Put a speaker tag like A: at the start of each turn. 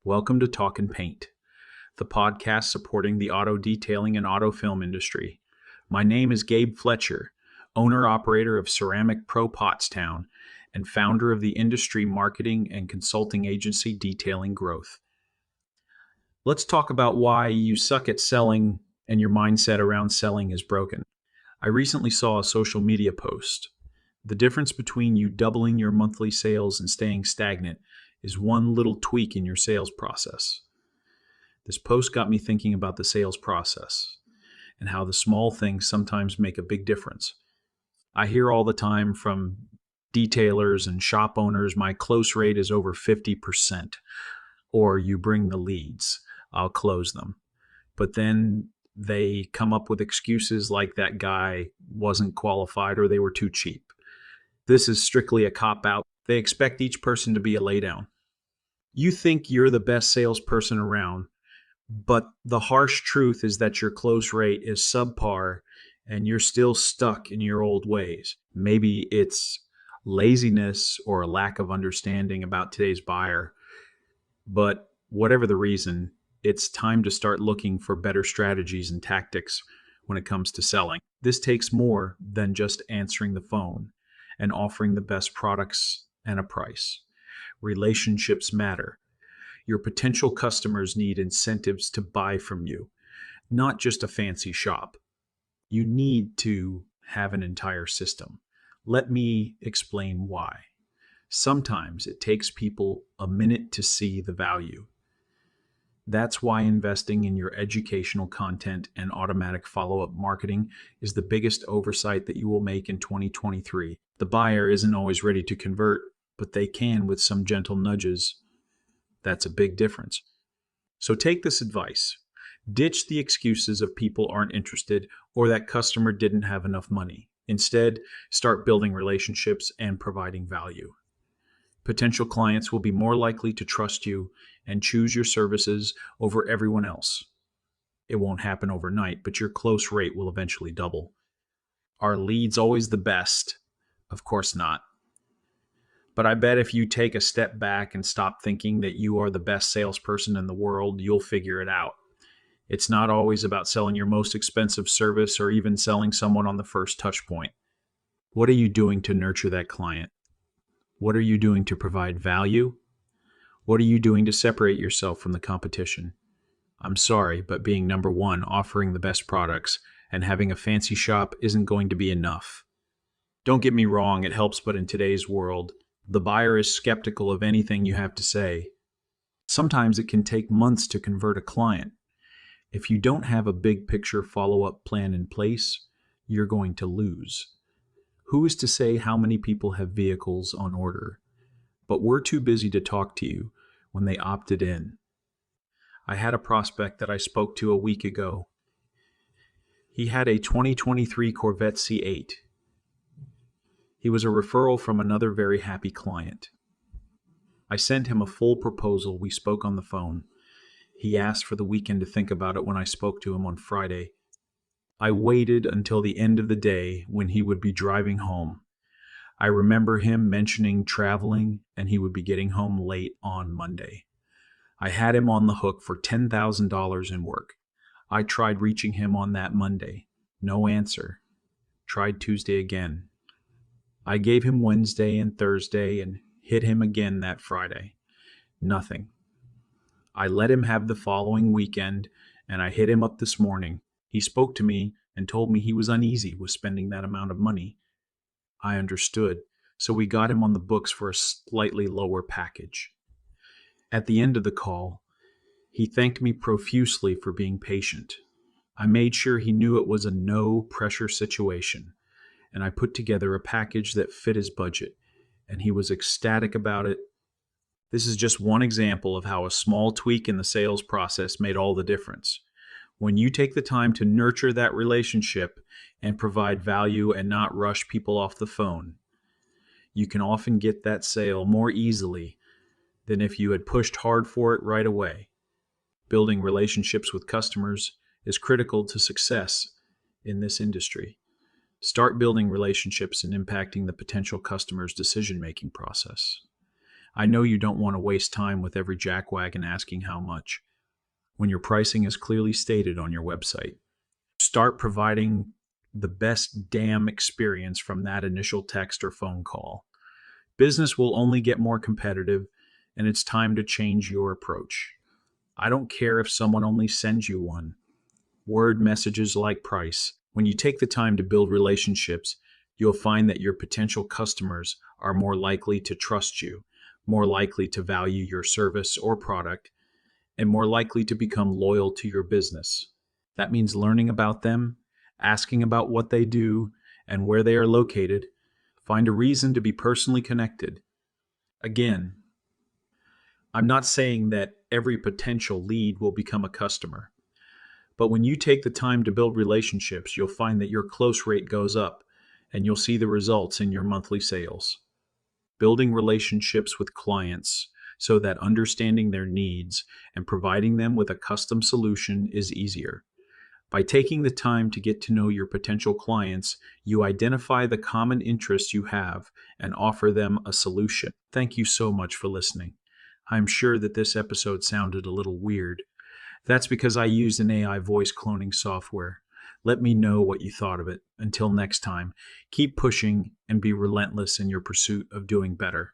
A: Welcome to Talkin' Paint, the podcast supporting the auto detailing and auto film industry. My name is Gabe Fletcher, owner-operator of Ceramic Pro Pottstown and founder of the industry marketing and consulting agency Detailing Growth. Let's talk about why you suck at selling and your mindset around selling is broken. I recently saw a social media post. The difference between you doubling your monthly sales and staying stagnant is one little tweak in your sales process. This post got me thinking about the sales process and how the small things sometimes make a big difference. I hear all the time from detailers and shop owners, my close rate is over 50%, or you bring the leads, I'll close them. But then they come up with excuses like that guy wasn't qualified or they were too cheap. This is strictly a cop-out. They expect each person to be a laydown. You think you're the best salesperson around, but the harsh truth is that your close rate is subpar and you're still stuck in your old ways. Maybe it's laziness or a lack of understanding about today's buyer, but whatever the reason, it's time to start looking for better strategies and tactics when it comes to selling. This takes more than just answering the phone and offering the best products and a price. Relationships matter. Your potential customers need incentives to buy from you, not just a fancy shop. You need to have an entire system. Let me explain why. Sometimes it takes people a minute to see the value. That's why investing in your educational content and automatic follow-up marketing is the biggest oversight that you will make in 2023. The buyer isn't always ready to convert, but they can with some gentle nudges. That's a big difference. So take this advice. Ditch the excuses of people aren't interested or that customer didn't have enough money. Instead, start building relationships and providing value. Potential clients will be more likely to trust you and choose your services over everyone else. It won't happen overnight, but your close rate will eventually double. Are leads always the best? Of course not. But I bet if you take a step back and stop thinking that you are the best salesperson in the world, you'll figure it out. It's not always about selling your most expensive service or even selling someone on the first touch point. What are you doing to nurture that client? What are you doing to provide value? What are you doing to separate yourself from the competition? I'm sorry, but being number one, offering the best products, and having a fancy shop isn't going to be enough. Don't get me wrong, it helps, but in today's world, the buyer is skeptical of anything you have to say. Sometimes it can take months to convert a client. If you don't have a big picture follow-up plan in place, you're going to lose. Who is to say how many people have vehicles on order? But we're too busy to talk to you when they opted in. I had a prospect that I spoke to a week ago. He had a 2023 Corvette C8. He was a referral from another very happy client. I sent him a full proposal. We spoke on the phone. He asked for the weekend to think about it when I spoke to him on Friday. I waited until the end of the day when he would be driving home. I remember him mentioning traveling and he would be getting home late on Monday. I had him on the hook for $10,000 in work. I tried reaching him on that Monday. No answer. Tried Tuesday again. I gave him Wednesday and Thursday and hit him again that Friday. Nothing. I let him have the following weekend and I hit him up this morning. He spoke to me and told me he was uneasy with spending that amount of money. I understood, so we got him on the books for a slightly lower package. At the end of the call, he thanked me profusely for being patient. I made sure he knew it was a no-pressure situation, and I put together a package that fit his budget, and he was ecstatic about it. This is just one example of how a small tweak in the sales process made all the difference. When you take the time to nurture that relationship and provide value and not rush people off the phone, you can often get that sale more easily than if you had pushed hard for it right away. Building relationships with customers is critical to success in this industry. Start building relationships and impacting the potential customer's decision-making process. I know you don't want to waste time with every jackwagon asking how much when your pricing is clearly stated on your website. Start providing the best damn experience from that initial text or phone call. Business will only get more competitive, and it's time to change your approach. I don't care if someone only sends you one. Word messages like price. When you take the time to build relationships, you'll find that your potential customers are more likely to trust you, more likely to value your service or product, and more likely to become loyal to your business. That means learning about them, asking about what they do and where they are located. Find a reason to be personally connected. Again, I'm not saying that every potential lead will become a customer, but when you take the time to build relationships, you'll find that your close rate goes up and you'll see the results in your monthly sales. Building relationships with clients so that understanding their needs and providing them with a custom solution is easier. By taking the time to get to know your potential clients, you identify the common interests you have and offer them a solution. Thank you so much for listening. I'm sure that this episode sounded a little weird. That's because I used an AI voice cloning software. Let me know what you thought of it. Until next time, keep pushing and be relentless in your pursuit of doing better.